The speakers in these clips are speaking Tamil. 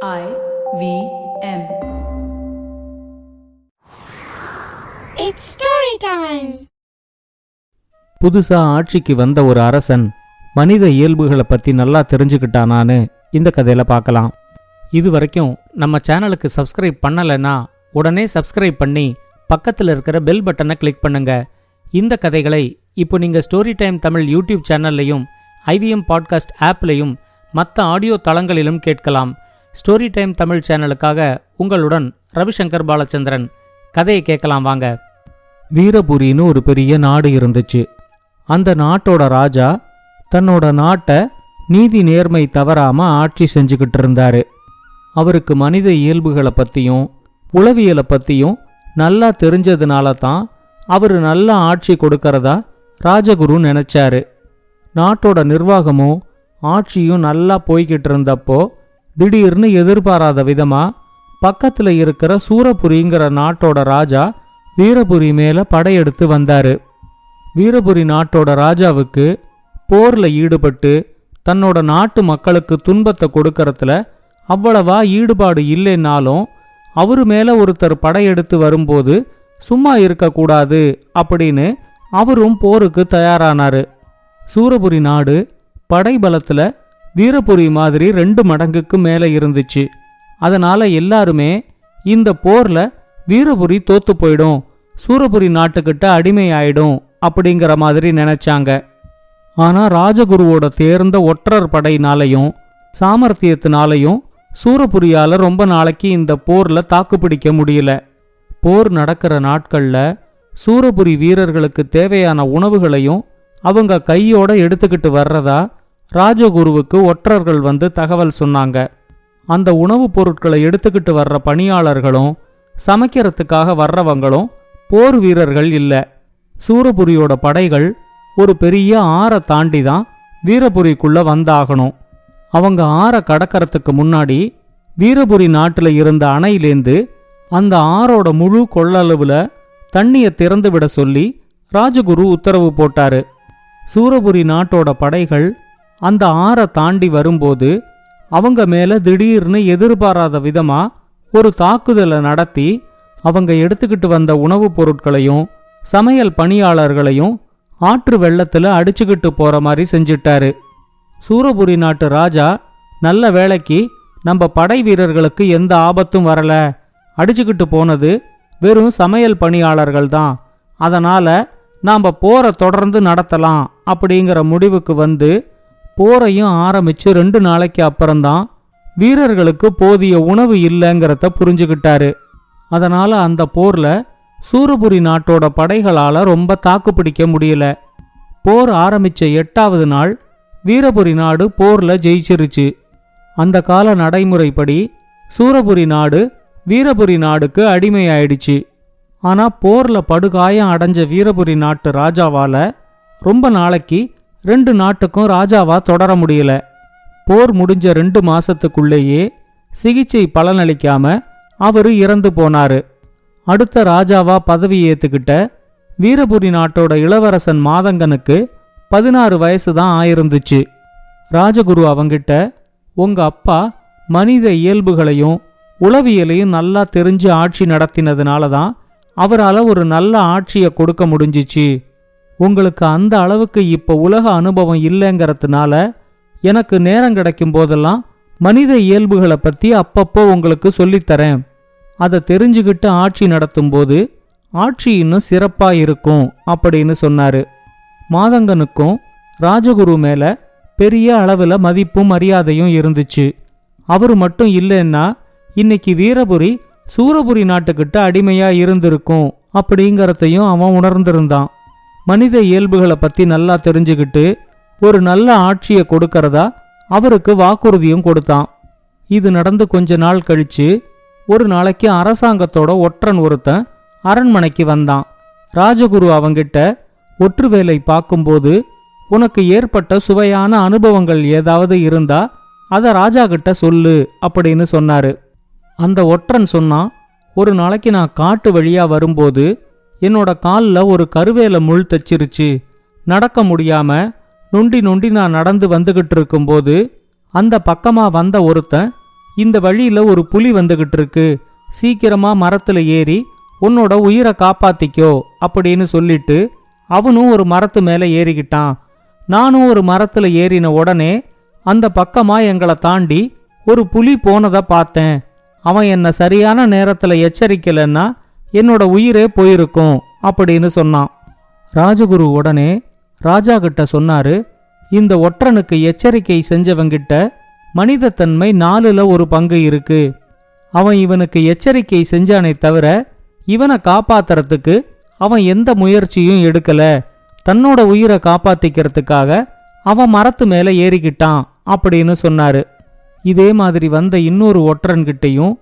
IVM. It's story time. புதுசா ஆட்சிக்கு வந்த ஒரு அரசன் மனித இயல்புகளை பத்தி நல்லா தெரிஞ்சுக்கிட்டானான்னு இந்த கதையில பார்க்கலாம். இது வரைக்கும் நம்ம சேனலுக்கு சப்ஸ்கிரைப் பண்ணலைன்னா உடனே சப்ஸ்கிரைப் பண்ணி பக்கத்தில் இருக்கிற பெல் பட்டனை கிளிக் பண்ணுங்க. இந்த கதைகளை இப்போ நீங்க ஸ்டோரி டைம் தமிழ் யூடியூப் சேனல்லையும் ஐவிஎம் பாட்காஸ்ட் ஆப்லையும் மற்ற ஆடியோ தளங்களிலும் கேட்கலாம். ஸ்டோரி டைம் தமிழ் சேனலுக்காக உங்களுடன் ரவிசங்கர் பாலச்சந்திரன். கதையை கேட்கலாம் வாங்க. வீரபுரின்னு ஒரு பெரிய நாடு இருந்துச்சு. அந்த நாட்டோட ராஜா தன்னோட நாட்டை நீதி நேர்மை தவறாம ஆட்சி செஞ்சுக்கிட்டு இருந்தாரு. அவருக்கு மனித இயல்புகளை பற்றியும் உளவியலை பற்றியும் நல்லா தெரிஞ்சதுனால தான் அவர் நல்ல ஆட்சி கொடுக்கறதா ராஜகுரு நினைச்சாரு. நாட்டோட நிர்வாகமும் ஆட்சியும் நல்லா போய்கிட்டு இருந்தப்போ திடீர்னு எதிர்பாராத விதமா பக்கத்துல இருக்கிற சூரபுரிங்கிற நாட்டோட ராஜா வீரபுரி மேல படையெடுத்து வந்தாரு. வீரபுரி நாட்டோட ராஜாவுக்கு போர்ல ஈடுபட்டு தன்னோட நாட்டு மக்களுக்கு துன்பத்தை கொடுக்கறதுல அவ்வளவா ஈடுபாடு இல்லைன்னாலும் அவரு மேல ஒருத்தர் படையெடுத்து வரும்போது சும்மா இருக்கக்கூடாது அப்படின்னு அவரும் போருக்கு தயாரானாரு. சூரபுரி நாடு படைபலத்துல வீரபுரி மாதிரி 2 மடங்குக்கு மேல இருந்துச்சு. அதனால எல்லாருமே இந்த போர்ல வீரபுரி தோத்து போயிடும், சூரபுரி நாட்டுக்கிட்ட அடிமை ஆயிடும் அப்படிங்கிற மாதிரி நினைச்சாங்க. ஆனா ராஜகுருவோட தேர்ந்த ஒற்றர் படையினாலையும் சாமர்த்தியத்தினாலையும் சூரபுரியால ரொம்ப நாளைக்கு இந்த போர்ல தாக்குப்பிடிக்க முடியல. போர் நடக்கிற நாட்கள்ல சூரபுரி வீரர்களுக்கு தேவையான உணவுகளையும் அவங்க கையோட எடுத்துக்கிட்டு வர்றதா ராஜகுருவுக்கு ஒற்றர்கள் வந்து தகவல் சொன்னாங்க. அந்த உணவுப் பொருட்களை எடுத்துக்கிட்டு வர்ற பணியாளர்களும் சமைக்கிறதுக்காக வர்றவங்களும் போர் வீரர்கள் இல்ல. சூரபுரியோட படைகள் ஒரு பெரிய ஆறை தாண்டி தான் வீரபுரிக்குள்ள வந்தாகணும். அவங்க ஆறை கடக்கறதுக்கு முன்னாடி வீரபுரி நாட்டுல இருந்த அணையிலேந்து அந்த ஆறோட முழு கொள்ளளவுல தண்ணியை திறந்து விட சொல்லி ராஜகுரு உத்தரவு போட்டாரு. சூரபுரி நாட்டோட படைகள் அந்த ஆறை தாண்டி வரும்போது அவங்க மேல திடீர்னு எதிர்பாராத விதமா ஒரு தாக்குதலை நடத்தி அவங்க எடுத்துக்கிட்டு வந்த உணவுப் பொருட்களையும் சமையல் பணியாளர்களையும் ஆற்று வெள்ளத்துல அடிச்சுக்கிட்டு போற மாதிரி செஞ்சிட்டாரு. சூரபுரி நாட்டு ராஜா நல்ல வேளைக்கு நம்ம படை வீரர்களுக்கு எந்த ஆபத்தும் வரல, அடிச்சுக்கிட்டு போனது வெறும் சமையல் பணியாளர்கள் தான், அதனால நாம போரை தொடர்ந்து நடத்தலாம் அப்படிங்கிற முடிவுக்கு வந்து போரையும் ஆரம்பிச்சு 2 நாளைக்கு அப்புறம்தான் வீரர்களுக்கு போதிய உணவு இல்லைங்கிறத புரிஞ்சுக்கிட்டாரு. அதனால அந்த போர்ல சூரபுரி நாட்டோட படைகளால ரொம்ப தாக்குப்பிடிக்க முடியல. போர் ஆரம்பிச்ச 8வது நாள் வீரபுரி நாடு போர்ல ஜெயிச்சிருச்சு. அந்த கால நடைமுறைப்படி சூரபுரி நாடு வீரபுரி நாடுக்கு அடிமையாயிடுச்சு. ஆனா போர்ல படுகாயம் அடைஞ்ச வீரபுரி நாட்டு ராஜாவால ரொம்ப நாளைக்கு 2 நாட்டுக்கும் ராஜாவா தொடர முடியல. போர் முடிஞ்ச 2 மாசத்துக்குள்ளேயே சிகிச்சை பலனளிக்காம அவரு இறந்து போனாரு. அடுத்த ராஜாவா பதவி ஏத்துக்கிட்ட வீரபுரி நாட்டோட இளவரசன் மாதங்கனுக்கு 16 வயசு தான் ஆயிருந்துச்சு. ராஜகுரு அவங்கிட்ட, உங்க அப்பா மனித இயல்புகளையும் உளவியலையும் நல்லா தெரிஞ்சு ஆட்சி நடத்தினதுனால தான் அவரால் ஒரு நல்ல ஆட்சியை கொடுக்க முடிஞ்சிச்சு. உங்களுக்கு அந்த அளவுக்கு இப்ப உலக அனுபவம் இல்லைங்கிறதுனால எனக்கு நேரம் கிடைக்கும் போதெல்லாம் மனித இயல்புகளை பத்தி அப்பப்போ உங்களுக்கு சொல்லித்தரேன். அதை தெரிஞ்சுக்கிட்டு ஆட்சி நடத்தும் போது ஆட்சி இன்னும் சிறப்பா இருக்கும் அப்படின்னு சொன்னாரு. மாதங்கனுக்கும் ராஜகுரு மேல பெரிய அளவுல மதிப்பும் மரியாதையும் இருந்துச்சு. அவரு மட்டும் இல்லைன்னா இன்னைக்கு வீரபுரி சூரபுரி நாட்டுக்கிட்ட அடிமையா இருந்திருக்கும் அப்படிங்கறதையும் அவன் உணர்ந்திருந்தான். மனித இயல்புகளை பத்தி நல்லா தெரிஞ்சுக்கிட்டு ஒரு நல்ல ஆட்சியை கொடுக்கறதா அவருக்கு வாக்குறுதியும் கொடுத்தான். இது நடந்து கொஞ்ச நாள் கழிச்சு ஒரு நாளைக்கு அரசாங்கத்தோட ஒற்றன் ஒருத்தன் அரண்மனைக்கு வந்தான். ராஜகுரு அவங்கிட்ட, ஒற்று வேலை பார்க்கும்போது உனக்கு ஏற்பட்ட சுவையான அனுபவங்கள் ஏதாவது இருந்தா அத ராஜா கிட்ட சொல்லு அப்படின்னு சொன்னாரு. அந்த ஒற்றன் சொன்னான், ஒரு நாளைக்கு நான் காட்டு வழியா வரும்போது என்னோட காலில் ஒரு கருவேல முள் தச்சிருச்சு. நடக்க முடியாம நொண்டி நொண்டி நான் நடந்து வந்துகிட்டு இருக்கும்போது அந்த பக்கமா வந்த ஒருத்தன் இந்த வழியில ஒரு புலி வந்துகிட்டு இருக்கு, சீக்கிரமா மரத்துல ஏறி உன்னோட உயிரை காப்பாத்திக்கோ அப்படின்னு சொல்லிட்டு அவனும் ஒரு மரத்து மேல ஏறிக்கிட்டான். நானும் ஒரு மரத்துல ஏறின உடனே அந்த பக்கமா எங்களை தாண்டி ஒரு புலி போனதை பார்த்தேன். அவன் என்ன சரியான நேரத்துல எச்சரிக்கலன்னா என்னோட உயிரே போயிருக்கும் அப்படின்னு சொன்னான். ராஜகுரு உடனே ராஜா கிட்ட சொன்னாரு, இந்த ஒற்றனுக்கு எச்சரிக்கை செஞ்சவங்கிட்ட மனிதத்தன்மை 4/4 இருக்கு. அவன் இவனுக்கு எச்சரிக்கை செஞ்சானே தவிர இவனை காப்பாத்துறதுக்கு அவன் எந்த முயற்சியும் எடுக்கல. தன்னோட உயிரை காப்பாத்திக்கிறதுக்காக அவன் மரத்து மேல ஏறிக்கிட்டான் அப்படின்னு சொன்னாரு. இதே மாதிரி வந்த இன்னொரு ஒற்றன்கிட்டையும்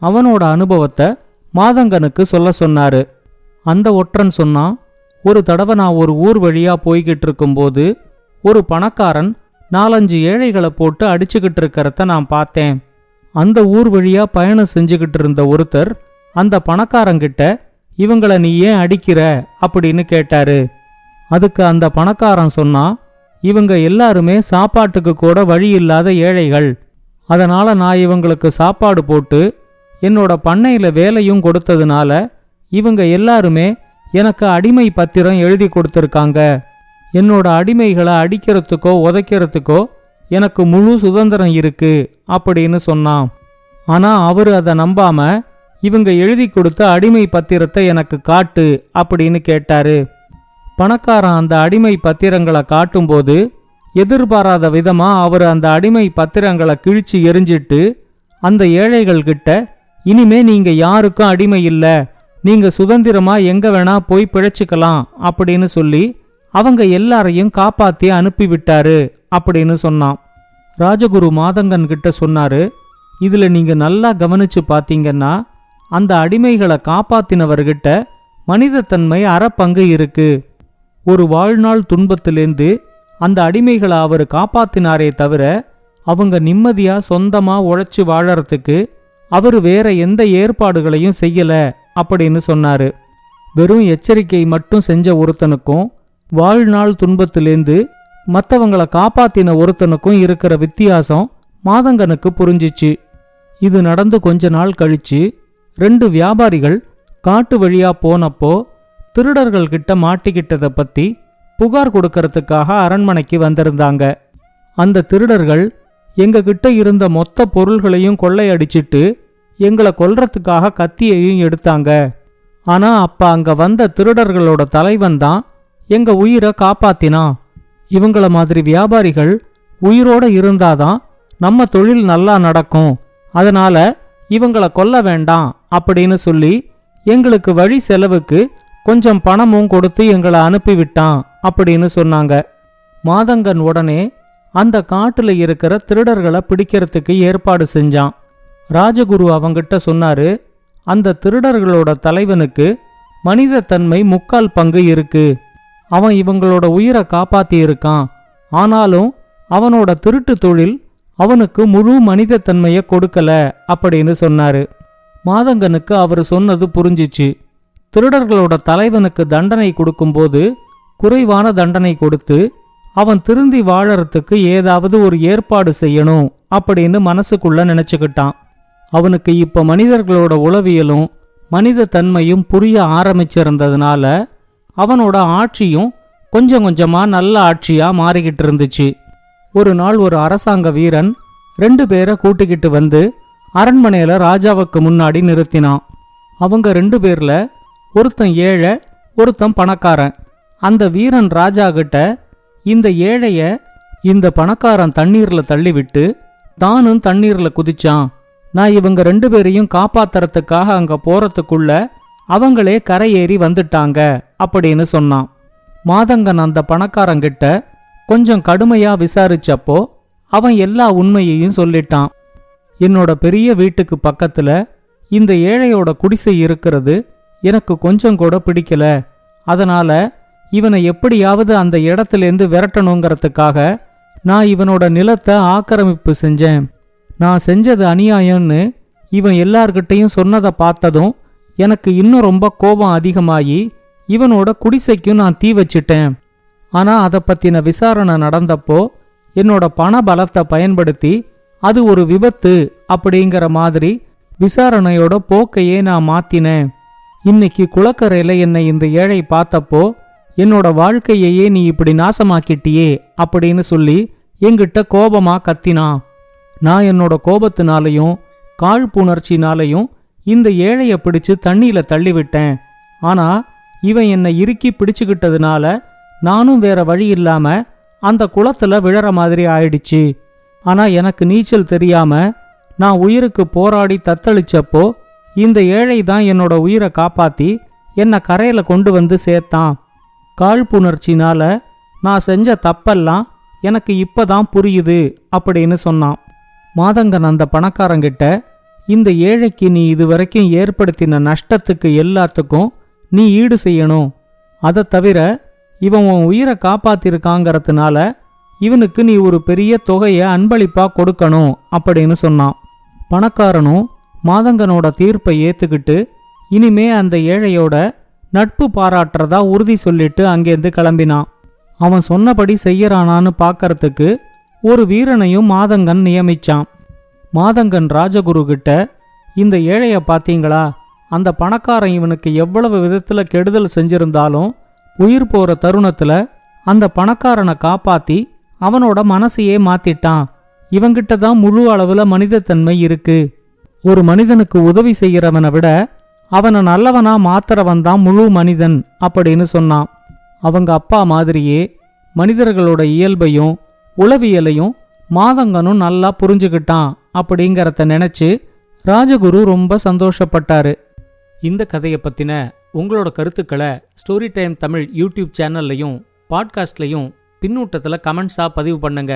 அவனோட அனுபவத்தை மாதங்கனுக்கு சொல்ல சொன்னாரு. அந்த ஒற்றன் சொன்னான், ஒரு தடவை நான் ஒரு ஊர் வழியா போய்கிட்டு இருக்கும்போது ஒரு பணக்காரன் 4-5 ஏழைகளை போட்டு அடிச்சுக்கிட்டு இருக்கிறத நான் பார்த்தேன். அந்த ஊர் வழியா பயணம் செஞ்சுக்கிட்டு இருந்த ஒருத்தர் அந்த பணக்காரங்கிட்ட இவங்கள நீ ஏன் அடிக்கிற அப்படின்னு கேட்டாரு. அதுக்கு அந்த பணக்காரன் சொன்னா, இவங்க எல்லாருமே சாப்பாட்டுக்கு கூட வழி இல்லாத ஏழைகள். அதனால நான் இவங்களுக்கு சாப்பாடு போட்டு என்னோட பண்ணையில வேலையும் கொடுத்ததுனால இவங்க எல்லாருமே எனக்கு அடிமை பத்திரம் எழுதி கொடுத்திருக்காங்க. என்னோட அடிமைகளை அடிக்கிறதுக்கோ உதைக்கிறதுக்கோ எனக்கு முழு சுதந்திரம் இருக்கு அப்படின்னு சொன்னான். ஆனா அவரு அதை நம்பாம இவங்க எழுதி கொடுத்த அடிமை பத்திரத்தை எனக்கு காட்டு அப்படின்னு கேட்டாரு. பணக்காரன் அந்த அடிமை பத்திரங்களை காட்டும்போது எதிர்பாராத விதமா அவர் அந்த அடிமை பத்திரங்களை கிழிச்சு எரிஞ்சிட்டு அந்த ஏழைகள் கிட்ட, இனிமே நீங்க யாருக்கும் அடிமை இல்ல, நீங்க சுதந்திரமா எங்க வேணா போய் பிழைச்சுக்கலாம் அப்படின்னு சொல்லி அவங்க எல்லாரையும் காப்பாத்தி அனுப்பிவிட்டாரு அப்படின்னு சொன்னான். ராஜகுரு மாதங்கன் கிட்ட சொன்னாரு, இதுல நீங்க நல்லா கவனிச்சு பாத்தீங்கன்னா அந்த அடிமைகளை காப்பாத்தினவர்கிட்ட மனிதத்தன்மை 1/2 இருக்கு. ஒரு வாழ்நாள் துன்பத்திலேந்து அந்த அடிமைகளை அவர் காப்பாத்தினாரே தவிர அவங்க நிம்மதியா சொந்தமா உழைச்சு வாழறதுக்கு அவரு வேற எந்த ஏற்பாடுகளையும் செய்யல அப்படின்னு சொன்னாரு. வெறும் எச்சரிக்கை மட்டும் செஞ்ச ஒருத்தனுக்கும் வாழ்நாள் துன்பத்திலேந்து மற்றவங்களை காப்பாத்தின ஒருத்தனுக்கும் இருக்கிற வித்தியாசம் மாதங்கனுக்கு புரிஞ்சிச்சு. இது நடந்து கொஞ்ச நாள் கழிச்சு 2 வியாபாரிகள் காட்டு வழியா போனப்போ திருடர்கள் கிட்ட மாட்டிக்கிட்டதை பத்தி புகார் கொடுக்கறதுக்காக அரண்மனைக்கு வந்திருந்தாங்க. அந்த திருடர்கள் எங்க கிட்ட இருந்த மொத்த பொருள்களையும் கொள்ளையடிச்சிட்டு எங்களை கொல்றதுக்காக கத்தியையும் எடுத்தாங்க. ஆனா அப்ப அங்க வந்த திருடர்களோட தலைவன் தான் எங்க உயிரை காப்பாத்தினான். இவங்கள மாதிரி வியாபாரிகள் உயிரோட இருந்தாதான் நம்ம தொழில் நல்லா நடக்கும், அதனால இவங்கள கொல்ல வேண்டாம் அப்படின்னு சொல்லி எங்களுக்கு வழி செலவுக்கு கொஞ்சம் பணமும் கொடுத்து எங்களை அனுப்பிவிட்டான் அப்படின்னு சொன்னாங்க. மாதங்கன் உடனே அந்த காட்டுல இருக்கிற திருடர்களை பிடிக்கிறதுக்கு ஏற்பாடு செஞ்சான். ராஜகுரு அவங்கிட்ட சொன்னாரு, அந்த திருடர்களோட தலைவனுக்கு மனிதத்தன்மை 3/4 இருக்கு. அவன் இவங்களோட உயிரை காப்பாத்தி இருக்கான். ஆனாலும் அவனோட திருட்டு தொழில் அவனுக்கு முழு மனிதத்தன்மைய கொடுக்கல அப்படின்னு சொன்னாரு. மாதங்கனுக்கு அவர் சொன்னது புரிஞ்சிச்சு. திருடர்களோட தலைவனுக்கு தண்டனை கொடுக்கும்போது குறைவான தண்டனை கொடுத்து அவன் திருந்தி வாழறதுக்கு ஏதாவது ஒரு ஏற்பாடு செய்யணும் அப்படின்னு மனசுக்குள்ள நினைச்சுக்கிட்டான். அவனுக்கு இப்ப மனிதர்களோட உளவியலும் மனித தன்மையும் புரிய ஆரம்பிச்சிருந்ததுனால அவனோட ஆட்சியும் கொஞ்சம் கொஞ்சமா நல்ல ஆட்சியா மாறிக்கிட்டு இருந்துச்சு. ஒரு நாள் ஒரு அரசாங்க வீரன் 2 பேரை கூட்டிக்கிட்டு வந்து அரண்மனையில ராஜாவுக்கு முன்னாடி நிறுத்தினான். அவங்க 2 பேர்ல ஒருத்தன் ஏழை, ஒருத்தன் பணக்காரன். அந்த வீரன் ராஜா கிட்ட, இந்த ஏழைய இந்த பணக்காரன் தண்ணீர்ல தள்ளிவிட்டு தானும் தண்ணீர்ல குதிச்சான். நான் இவங்க 2 பேரையும் காப்பாத்துறதுக்காக அங்க போறதுக்குள்ள அவங்களே கரையேறி வந்துட்டாங்க அப்படின்னு சொன்னான். மாதங்கன் அந்த பணக்காரங்கிட்ட கொஞ்சம் கடுமையா விசாரிச்சப்போ அவன் எல்லா உண்மையையும் சொல்லிட்டான். என்னோட பெரிய வீட்டுக்கு பக்கத்துல இந்த ஏழையோட குடிசை இருக்கிறது எனக்கு கொஞ்சம் கூட பிடிக்கல. அதனால இவனை எப்படியாவது அந்த இடத்திலேருந்து விரட்டணுங்கிறதுக்காக நான் இவனோட நிலத்தை ஆக்கிரமிப்பு செஞ்சேன். நான் செஞ்சது அநியாயம்னு இவன் எல்லார்கிட்டையும் சொன்னதை பார்த்ததும் எனக்கு இன்னும் ரொம்ப கோபம் அதிகமாகி இவனோட குடிசைக்கும் நான் தீ வச்சிட்டேன். ஆனா அதை பத்தின விசாரணை நடந்தப்போ என்னோட பண பலத்தை பயன்படுத்தி அது ஒரு விபத்து அப்படிங்கிற மாதிரி விசாரணையோட போக்கையே நான் மாத்தினேன். இன்னைக்கு குளக்கரையில என்னை இந்த ஏழை பார்த்தப்போ என்னோட வாழ்க்கையையே நீ இப்படி நாசமாக்கிட்டியே அப்படின்னு சொல்லி என்கிட்ட கோபமா கத்தினான். நான் என்னோட கோபத்தினாலையும் காழ்ப்புணர்ச்சினாலையும் இந்த ஏழைய பிடிச்சு தண்ணியில தள்ளிவிட்டேன். ஆனா இவன் என்னை இறுக்கி பிடிச்சுக்கிட்டதுனால நானும் வேற வழி இல்லாம அந்த குளத்துல விழற மாதிரி ஆயிடுச்சு. ஆனா எனக்கு நீச்சல் தெரியாம நான் உயிருக்கு போராடி தத்தளிச்சப்போ இந்த ஏழை தான் என்னோட உயிரை காப்பாத்தி என்னை கரையில கொண்டு வந்து சேர்த்தான். காழ்ப்புணர்ச்சினால நான் செஞ்ச தப்பெல்லாம் எனக்கு இப்பதான் புரியுது அப்படின்னு சொன்னான். மாதங்கன் அந்த பணக்காரங்கிட்ட, இந்த ஏழைக்கு நீ இதுவரைக்கும் ஏற்படுத்தின நஷ்டத்துக்கு எல்லாத்துக்கும் நீ ஈடு செய்யணும். அதை தவிர இவன் உன் உயிரை காப்பாத்திருக்காங்கிறதுனால இவனுக்கு நீ ஒரு பெரிய தொகையை அன்பளிப்பா கொடுக்கணும் அப்படின்னு சொன்னான். பணக்காரனும் மாதங்கனோட தீர்ப்பை ஏத்துக்கிட்டு இனிமே அந்த ஏழையோட நட்பு பாராட்டுறதா உறுதி சொல்லிட்டு அங்கேருந்து கிளம்பினான். அவன் சொன்னபடி செய்யறானான்னு பார்க்கறதுக்கு ஒரு வீரனையும் மாதங்கன் நியமிச்சான். மாதங்கன் ராஜகுரு கிட்ட, இந்த ஏழைய பாத்தீங்களா, அந்த பணக்காரன் இவனுக்கு எவ்வளவு விதத்துல கெடுதல் செஞ்சிருந்தாலும் உயிர் போற தருணத்துல அந்த பணக்காரனை காப்பாத்தி அவனோட மனசையே மாத்திட்டான். இவங்கிட்ட தான் முழு அளவுல மனிதத்தன்மை இருக்கு. ஒரு மனிதனுக்கு உதவி செய்யறவனை விட அவனை நல்லவனா மாத்துறவன் தான் முழு மனிதன் அப்படின்னு சொன்னான். அவங்க அப்பா மாதிரியே மனிதர்களோட இயல்பையும் உளவியலையும் மாதங்கனும் நல்லா புரிஞ்சுக்கிட்டான் அப்படிங்கறத நினைச்சு ராஜகுரு ரொம்ப சந்தோஷப்பட்டாரு. இந்த கதையை பத்தின உங்களோட கருத்துக்களை ஸ்டோரி டைம் தமிழ் யூடியூப் சேனல்லையும் பாட்காஸ்ட்லையும் பின்னூட்டத்தில் கமெண்ட்ஸாக பதிவு பண்ணுங்க.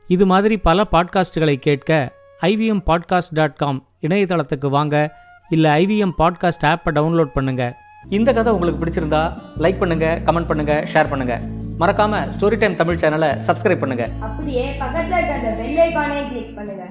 இது மாதிரி பல பாட்காஸ்டுகளை கேட்க ivmpodcast.com இணையதளத்துக்கு வாங்க, இல்லை ஐவிஎம் பாட்காஸ்ட் ஆப்பை டவுன்லோட் பண்ணுங்க. இந்த கதை உங்களுக்கு பிடிச்சிருந்தா லைக் பண்ணுங்க, கமெண்ட் பண்ணுங்க, ஷேர் பண்ணுங்க. மறக்காம ஸ்டோரி டைம் தமிழ் சேனலை சப்ஸ்கிரைப் பண்ணுங்க. அப்படியே பக்கத்துல இருக்க அந்த பெல் ஐகானை கிளிக் பண்ணுங்க.